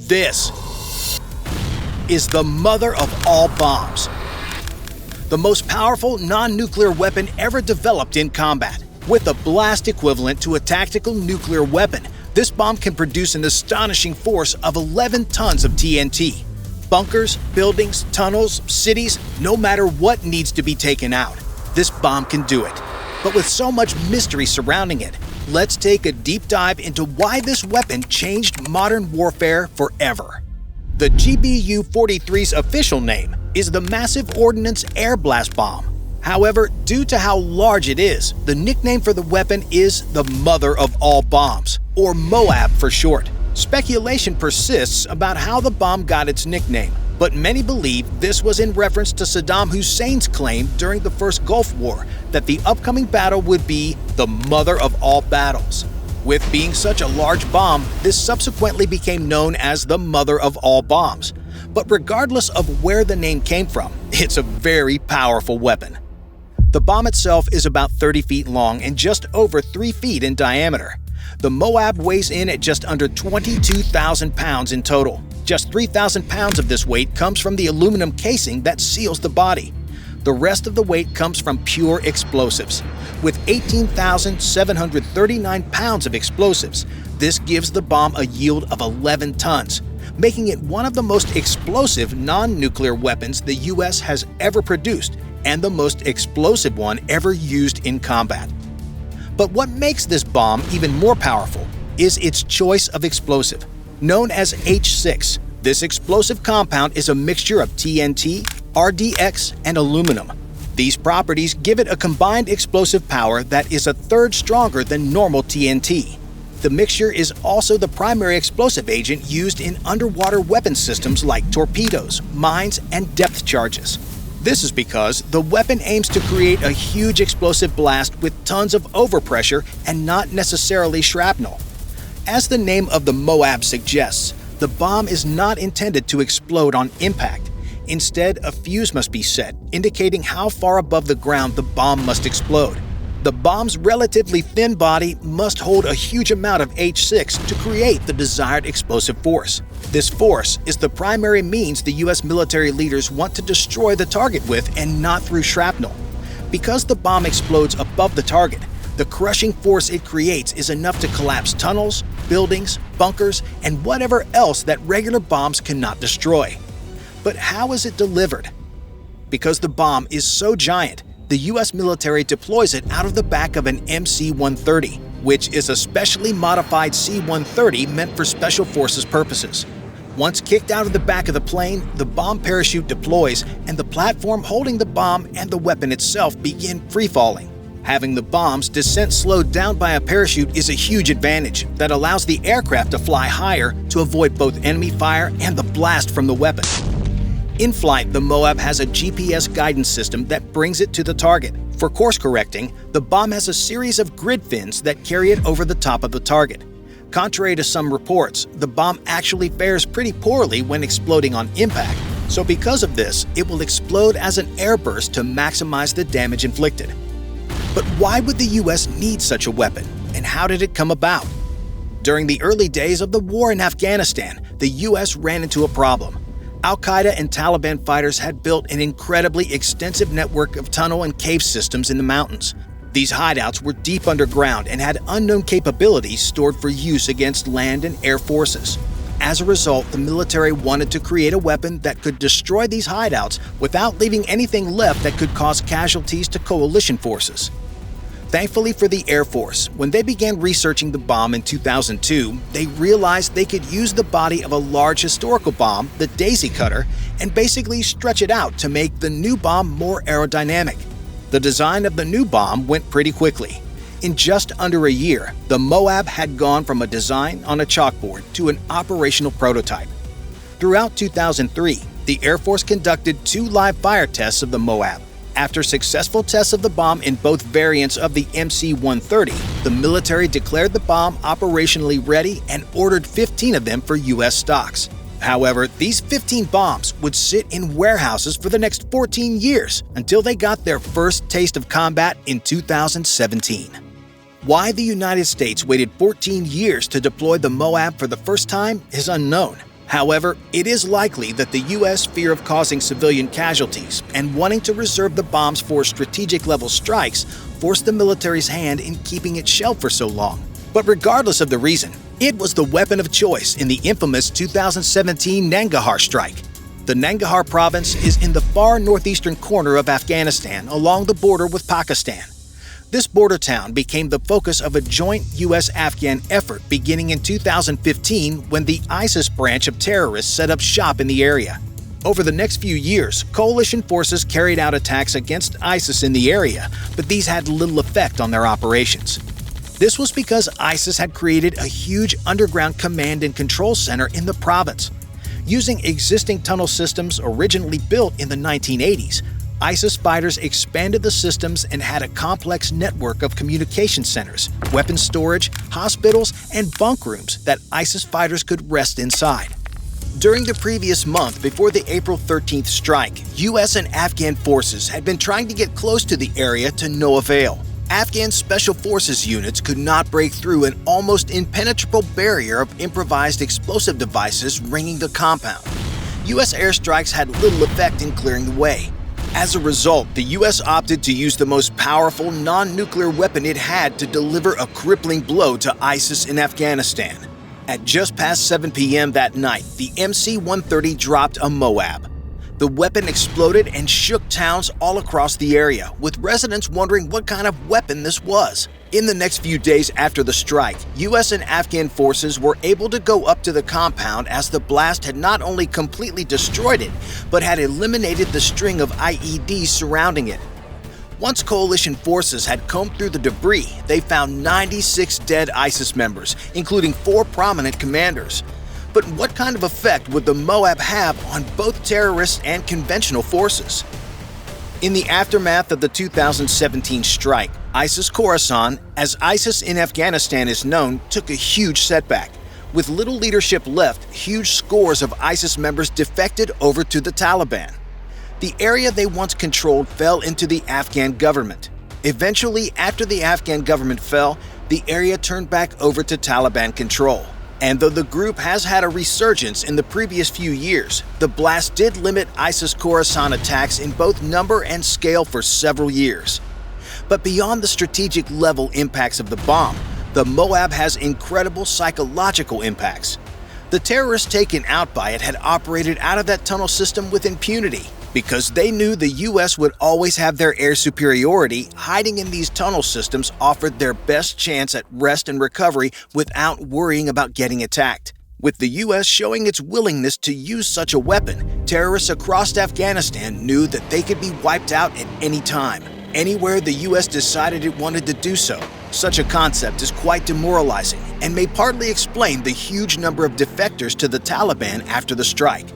This is the mother of all bombs. The most powerful non-nuclear weapon ever developed in combat. With a blast equivalent to a tactical nuclear weapon, this bomb can produce an astonishing force of 11 tons of TNT. Bunkers, buildings, tunnels, cities, no matter what needs to be taken out, this bomb can do it. But with so much mystery surrounding it, let's take a deep dive into why this weapon changed modern warfare forever. The GBU-43's official name is the Massive Ordnance Air Blast Bomb. However, due to how large it is, the nickname for the weapon is the mother of all bombs, or MOAB for short. Speculation persists about how the bomb got its nickname, but many believe this was in reference to Saddam Hussein's claim during the First Gulf War that the upcoming battle would be the mother of all battles. With being such a large bomb, this subsequently became known as the mother of all bombs. But regardless of where the name came from, it's a very powerful weapon. The bomb itself is about 30 feet long and just over 3 feet in diameter. The MOAB weighs in at just under 22,000 pounds in total. Just 3,000 pounds of this weight comes from the aluminum casing that seals the body. The rest of the weight comes from pure explosives. With 18,739 pounds of explosives, this gives the bomb a yield of 11 tons, making it one of the most explosive non-nuclear weapons the US has ever produced and the most explosive one ever used in combat. But what makes this bomb even more powerful is its choice of explosive. Known as H6, this explosive compound is a mixture of TNT, RDX, and aluminum. These properties give it a combined explosive power that is a third stronger than normal TNT. The mixture is also the primary explosive agent used in underwater weapon systems like torpedoes, mines, and depth charges. This is because the weapon aims to create a huge explosive blast with tons of overpressure and not necessarily shrapnel. As the name of the MOAB suggests, the bomb is not intended to explode on impact. Instead, a fuse must be set, indicating how far above the ground the bomb must explode. The bomb's relatively thin body must hold a huge amount of H6 to create the desired explosive force. This force is the primary means the US military leaders want to destroy the target with and not through shrapnel. Because the bomb explodes above the target, the crushing force it creates is enough to collapse tunnels, buildings, bunkers, and whatever else that regular bombs cannot destroy. But how is it delivered? Because the bomb is so giant, the US military deploys it out of the back of an MC-130, which is a specially modified C-130 meant for special forces purposes. Once kicked out of the back of the plane, the bomb parachute deploys and the platform holding the bomb and the weapon itself begin free-falling. Having the bomb's descent slowed down by a parachute is a huge advantage that allows the aircraft to fly higher to avoid both enemy fire and the blast from the weapon. In flight, the MOAB has a GPS guidance system that brings it to the target. For course correcting, the bomb has a series of grid fins that carry it over the top of the target. Contrary to some reports, the bomb actually fares pretty poorly when exploding on impact, so because of this, it will explode as an airburst to maximize the damage inflicted. But why would the US need such a weapon, and how did it come about? During the early days of the war in Afghanistan, the US ran into a problem. Al-Qaeda and Taliban fighters had built an incredibly extensive network of tunnel and cave systems in the mountains. These hideouts were deep underground and had unknown capabilities stored for use against land and air forces. As a result, the military wanted to create a weapon that could destroy these hideouts without leaving anything left that could cause casualties to coalition forces. Thankfully for the Air Force, when they began researching the bomb in 2002, they realized they could use the body of a large historical bomb, the Daisy Cutter, and basically stretch it out to make the new bomb more aerodynamic. The design of the new bomb went pretty quickly. In just under a year, the MOAB had gone from a design on a chalkboard to an operational prototype. Throughout 2003, the Air Force conducted 2 live fire tests of the MOAB. After successful tests of the bomb in both variants of the MC-130, the military declared the bomb operationally ready and ordered 15 of them for US stocks. However, these 15 bombs would sit in warehouses for the next 14 years until they got their first taste of combat in 2017. Why the United States waited 14 years to deploy the MOAB for the first time is unknown. However, it is likely that the U.S. fear of causing civilian casualties and wanting to reserve the bombs for strategic-level strikes forced the military's hand in keeping it shelved for so long. But regardless of the reason, it was the weapon of choice in the infamous 2017 Nangarhar strike. The Nangarhar province is in the far northeastern corner of Afghanistan along the border with Pakistan. This border town became the focus of a joint U.S.-Afghan effort beginning in 2015 when the ISIS branch of terrorists set up shop in the area. Over the next few years, coalition forces carried out attacks against ISIS in the area, but these had little effect on their operations. This was because ISIS had created a huge underground command and control center in the province. Using existing tunnel systems originally built in the 1980s, ISIS fighters expanded the systems and had a complex network of communication centers, weapons storage, hospitals, and bunk rooms that ISIS fighters could rest inside. During the previous month before the April 13th strike, U.S. and Afghan forces had been trying to get close to the area to no avail. Afghan Special Forces units could not break through an almost impenetrable barrier of improvised explosive devices ringing the compound. U.S. airstrikes had little effect in clearing the way. As a result, the U.S. opted to use the most powerful non-nuclear weapon it had to deliver a crippling blow to ISIS in Afghanistan. At just past 7 p.m. that night, the MC-130 dropped a MOAB. The weapon exploded and shook towns all across the area, with residents wondering what kind of weapon this was. In the next few days after the strike, U.S. and Afghan forces were able to go up to the compound as the blast had not only completely destroyed it, but had eliminated the string of IEDs surrounding it. Once coalition forces had combed through the debris, they found 96 dead ISIS members, including 4 prominent commanders. But what kind of effect would the MOAB have on both terrorists and conventional forces? In the aftermath of the 2017 strike, ISIS Khorasan, as ISIS in Afghanistan is known, took a huge setback. With little leadership left, huge scores of ISIS members defected over to the Taliban. The area they once controlled fell into the Afghan government. Eventually, after the Afghan government fell, the area turned back over to Taliban control. And though the group has had a resurgence in the previous few years, the blast did limit ISIS Khorasan attacks in both number and scale for several years. But beyond the strategic level impacts of the bomb, the MOAB has incredible psychological impacts. The terrorists taken out by it had operated out of that tunnel system with impunity. Because they knew the U.S. would always have their air superiority, hiding in these tunnel systems offered their best chance at rest and recovery without worrying about getting attacked. With the U.S. showing its willingness to use such a weapon, terrorists across Afghanistan knew that they could be wiped out at any time, anywhere the U.S. decided it wanted to do so. Such a concept is quite demoralizing and may partly explain the huge number of defectors to the Taliban after the strike.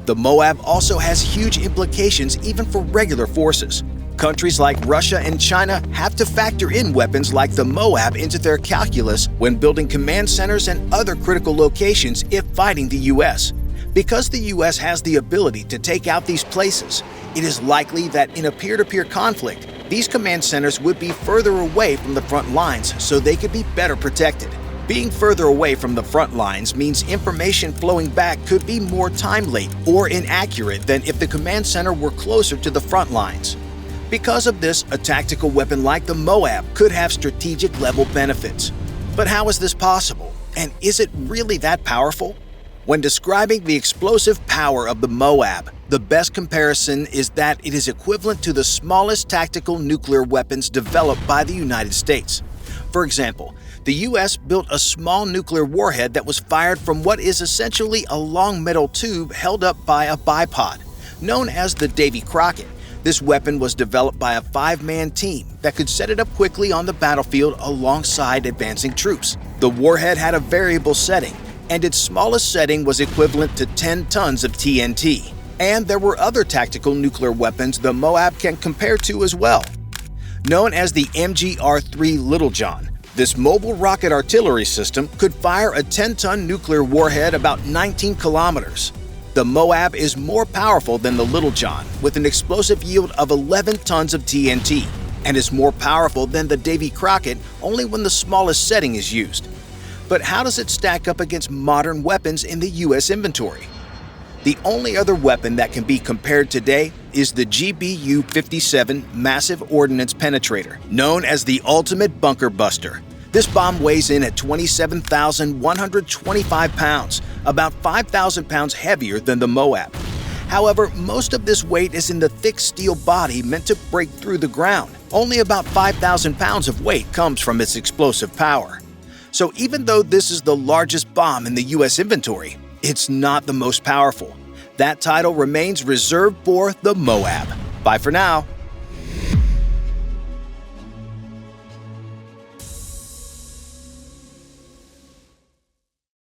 The MOAB also has huge implications even for regular forces. Countries like Russia and China have to factor in weapons like the MOAB into their calculus when building command centers and other critical locations if fighting the U.S. Because the U.S. has the ability to take out these places, it is likely that in a peer-to-peer conflict, these command centers would be further away from the front lines so they could be better protected. Being further away from the front lines means information flowing back could be more time-late or inaccurate than if the command center were closer to the front lines. Because of this, a tactical weapon like the MOAB could have strategic-level benefits. But how is this possible? And is it really that powerful? When describing the explosive power of the MOAB, the best comparison is that it is equivalent to the smallest tactical nuclear weapons developed by the United States. For example, the U.S. built a small nuclear warhead that was fired from what is essentially a long metal tube held up by a bipod. Known as the Davy Crockett, this weapon was developed by a 5-man team that could set it up quickly on the battlefield alongside advancing troops. The warhead had a variable setting, and its smallest setting was equivalent to 10 tons of TNT. And there were other tactical nuclear weapons the MOAB can compare to as well. Known as the MGR-3 Littlejohn, this mobile rocket artillery system could fire a 10-ton nuclear warhead about 19 kilometers. The MOAB is more powerful than the Littlejohn, with an explosive yield of 11 tons of TNT, and is more powerful than the Davy Crockett only when the smallest setting is used. But how does it stack up against modern weapons in the U.S. inventory? The only other weapon that can be compared today is the GBU-57 Massive Ordnance Penetrator, known as the Ultimate Bunker Buster. This bomb weighs in at 27,125 pounds, about 5,000 pounds heavier than the MOAB. However, most of this weight is in the thick steel body meant to break through the ground. Only about 5,000 pounds of weight comes from its explosive power. So even though this is the largest bomb in the U.S. inventory, it's not the most powerful. That title remains reserved for the MOAB. Bye for now.